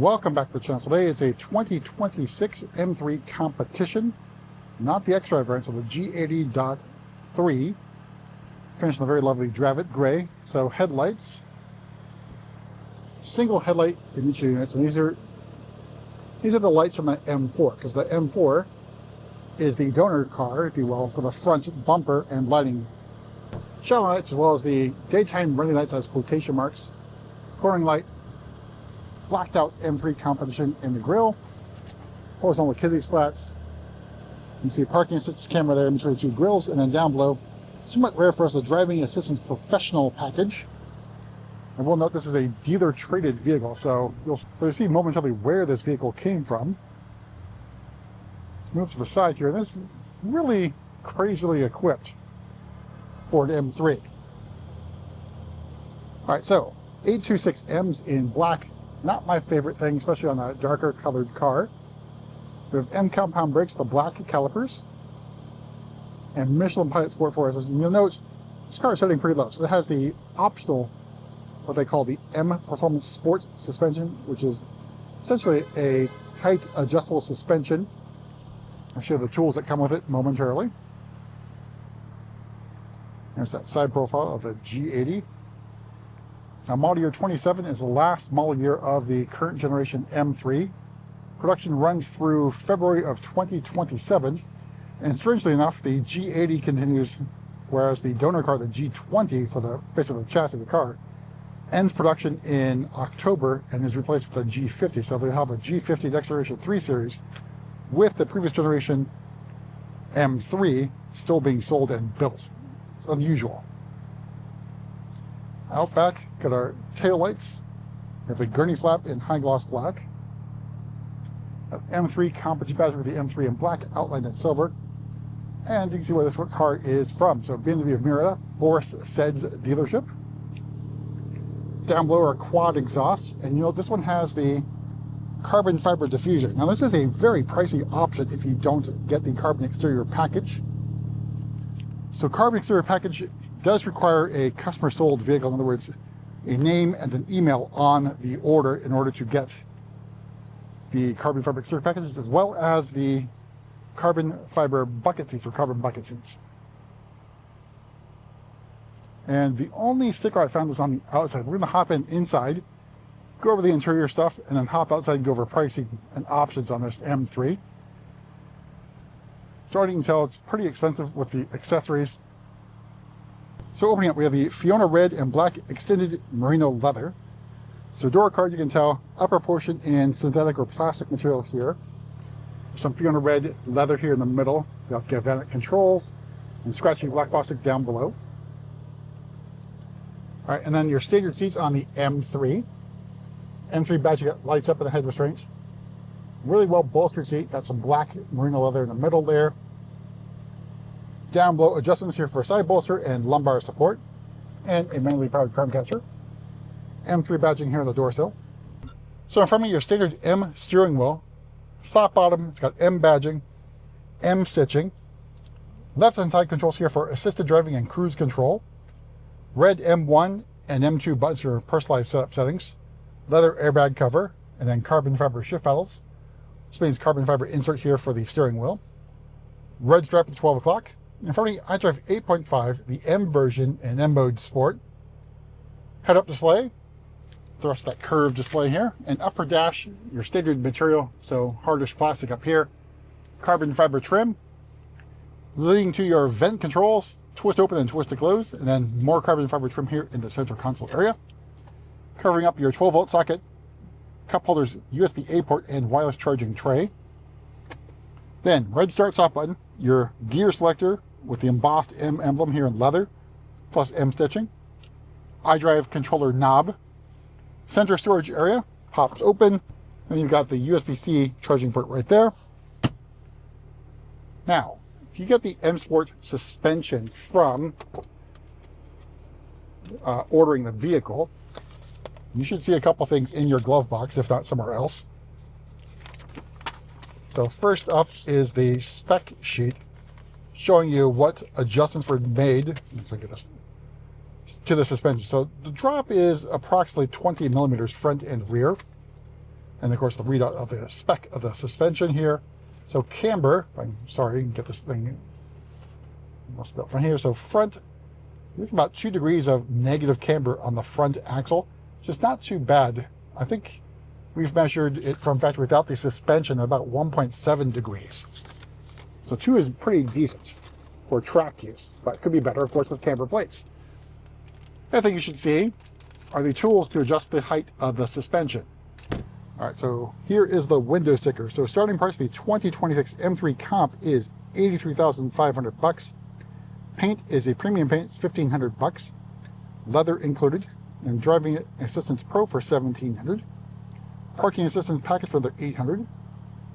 Welcome back to the channel. Today it's a 2026 M3 competition, not the X-Drive variant, so the G80.3, finished in a very lovely Dravit gray. So headlights, single headlight in each unit, and these are the lights from the M4, because the M4 is the donor car, if you will, for the front bumper and lighting. Shadow lights, as well as the daytime running lights as quotation marks, cornering light, blacked out M3 competition in the grille, horizontal kidney slats. You can see a parking assistance camera there in between the two grills, and then down below, somewhat rare for us, a driving assistance professional package. And we'll note this is a dealer traded vehicle, so you'll see momentarily where this vehicle came from. Let's move to the side here. This is really crazily equipped Ford M3. All right, so 826Ms in black. Not my favorite thing, especially on a darker colored car. We have M compound brakes, the black calipers, and Michelin Pilot Sport 4S. And you'll note this car is setting pretty low. So it has the optional, what they call the M Performance Sport suspension, which is essentially a height adjustable suspension. I'll show you the tools that come with it momentarily. There's that side profile of the G80. Now, model year 27 is the last model year of the current generation M3. Production runs through February of 2027. And strangely enough, the G80 continues, whereas the donor car, the G20, for the basically the chassis of the car, ends production in October and is replaced with a G50. So they have a G50 next generation 3 Series with the previous generation M3 still being sold and built. It's unusual. Out back, got our tail lights. We have the gurney flap in high gloss black. M3 competition badge with the M3 in black, outlined in silver. And you can see where this car is from. So BMW of Merida, Boris Said's dealership. Down below are quad exhaust, and you know this one has the carbon fiber diffuser. Now this is a very pricey option if you don't get the carbon exterior package. So carbon exterior package does require a customer sold vehicle, in other words, a name and an email on the order in order to get the carbon fiber exterior packages, as well as the carbon fiber bucket seats or carbon bucket seats. And the only sticker I found was on the outside. We're going to hop inside, go over the interior stuff, and then hop outside and go over pricing and options on this M3. So already you can tell it's pretty expensive with the accessories. So opening up, we have the Fiona red and black extended merino leather. So door card, you can tell, upper portion in synthetic or plastic material here. Some Fiona red leather here in the middle. We have galvanic controls and scratchy black plastic down below. All right, and then your standard seats on the M3. M3 badge, you got lights up in the head restraints. Really well bolstered seat, got some black merino leather in the middle there. Down below, adjustments here for side bolster and lumbar support, and a manually powered crumb catcher. M3 badging here on the door sill. So in front of me, your standard M steering wheel, flat bottom, it's got M badging, M stitching. Left hand side controls here for assisted driving and cruise control. Red M1 and M2 buttons for personalized setup settings. Leather airbag cover, and then carbon fiber shift paddles. This means carbon fiber insert here for the steering wheel. Red stripe at 12 o'clock. In front of me, I drive 8.5, the M version in M mode sport. Head-up display, the rest of that curved display here, and upper dash, your standard material, so hardish plastic up here, carbon fiber trim, leading to your vent controls, twist open and twist to close, and then more carbon fiber trim here in the center console area, covering up your 12-volt socket, cup holders, USB-A port, and wireless charging tray. Then red start stop button, your gear selector with the embossed M emblem here in leather, plus M stitching. iDrive controller knob. Center storage area pops open, and you've got the USB-C charging port right there. Now, if you get the M Sport suspension from ordering the vehicle, you should see a couple things in your glove box, if not somewhere else. So first up is the spec sheet showing you what adjustments were made. Let's look at this. to the suspension. So the drop is approximately 20 millimeters front and rear. And of course the readout of the spec of the suspension here. So camber, I'm sorry, you can get this thing messed up from here. So front, there's about 2 degrees of negative camber on the front axle, just not too bad. I think we've measured it from factory without the suspension at about 1.7 degrees. So 2 is pretty decent for track use, but it could be better, of course, with camber plates. The other thing you should see are the tools to adjust the height of the suspension. All right, so here is the window sticker. So starting price, the 2026 M3 Comp is $83,500. Paint is a premium paint, it's $1,500. Leather included, and driving assistance pro for $1,700. Parking assistance package for the $800.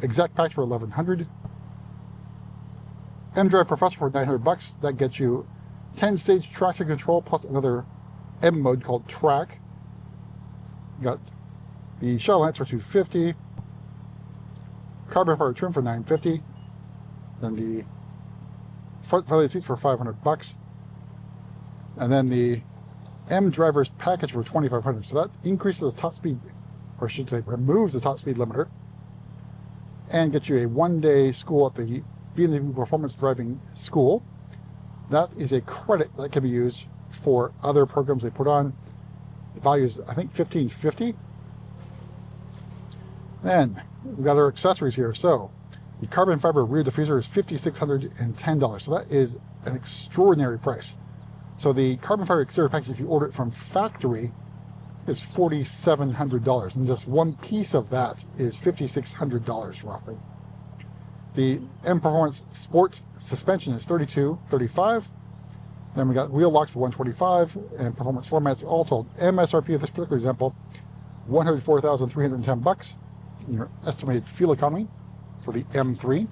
Exact package for $1,100. M-Drive Professor for $900. That gets you 10-stage traction control plus another M mode called Track. You got the shuttle lights for $250. Carbon fiber trim for $950. Then the front ventilated seats for $500. And then the M driver's package for $2,500. So that increases the top speed, or I should say removes the top speed limiter, and gets you a 1-day school at the BMW Performance Driving School. That is a credit that can be used for other programs they put on. The value is, I think, $1,550. Then we've got our accessories here. So the carbon fiber rear diffuser is $5,610. So that is an extraordinary price. So the carbon fiber exterior package, if you order it from factory, is $4,700. And just one piece of that is $5,600 roughly. The M Performance Sport suspension is $32.35. Then we got wheel locks for $125, and performance floor mats all told. MSRP of this particular example, $104,310. Your estimated fuel economy for the M3.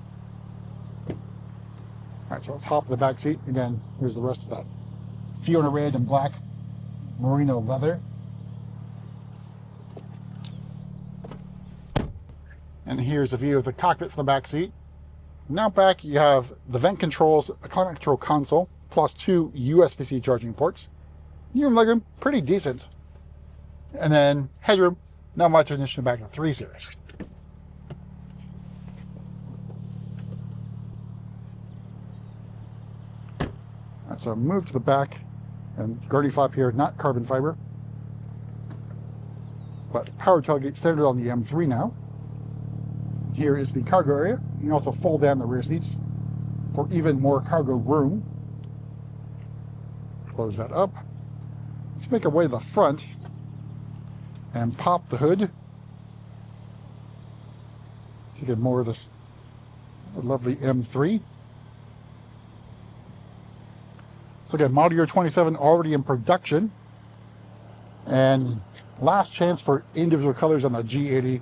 All right, so let's hop in the back seat. Again, here's the rest of that Fiona red and black merino leather. And here's a view of the cockpit from the back seat. Now back, you have the vent controls, a climate control console, plus 2 USB-C charging ports. Your legroom, pretty decent. And then headroom, now my transition back to 3 Series. Alright, so move to the back, and gurney flap here, not carbon fiber, but power tailgate standard on the M3 now. Here is the cargo area. You can also fold down the rear seats for even more cargo room. Close that up. Let's make our way to the front and pop the hood to get more of this lovely M3. So again, model year 27 already in production, and last chance for individual colors on the G80.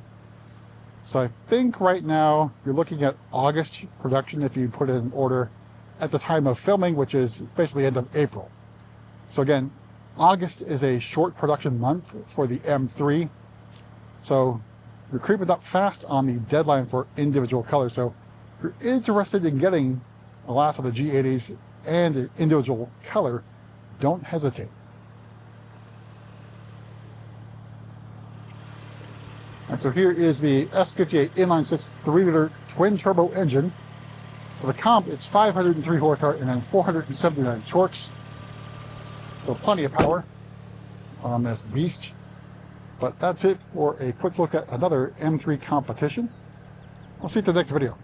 So I think right now you're looking at August production if you put in an order at the time of filming, which is basically end of April. So again, August is a short production month for the M3. So you're creeping up fast on the deadline for individual colors. So if you're interested in getting the last of the G80s and an individual color, don't hesitate. And so here is the S58 inline-6 3-liter twin-turbo engine. For the Comp, it's 503 horsepower and then 479 torques. So plenty of power on this beast. But that's it for a quick look at another M3 competition. We'll see you at the next video.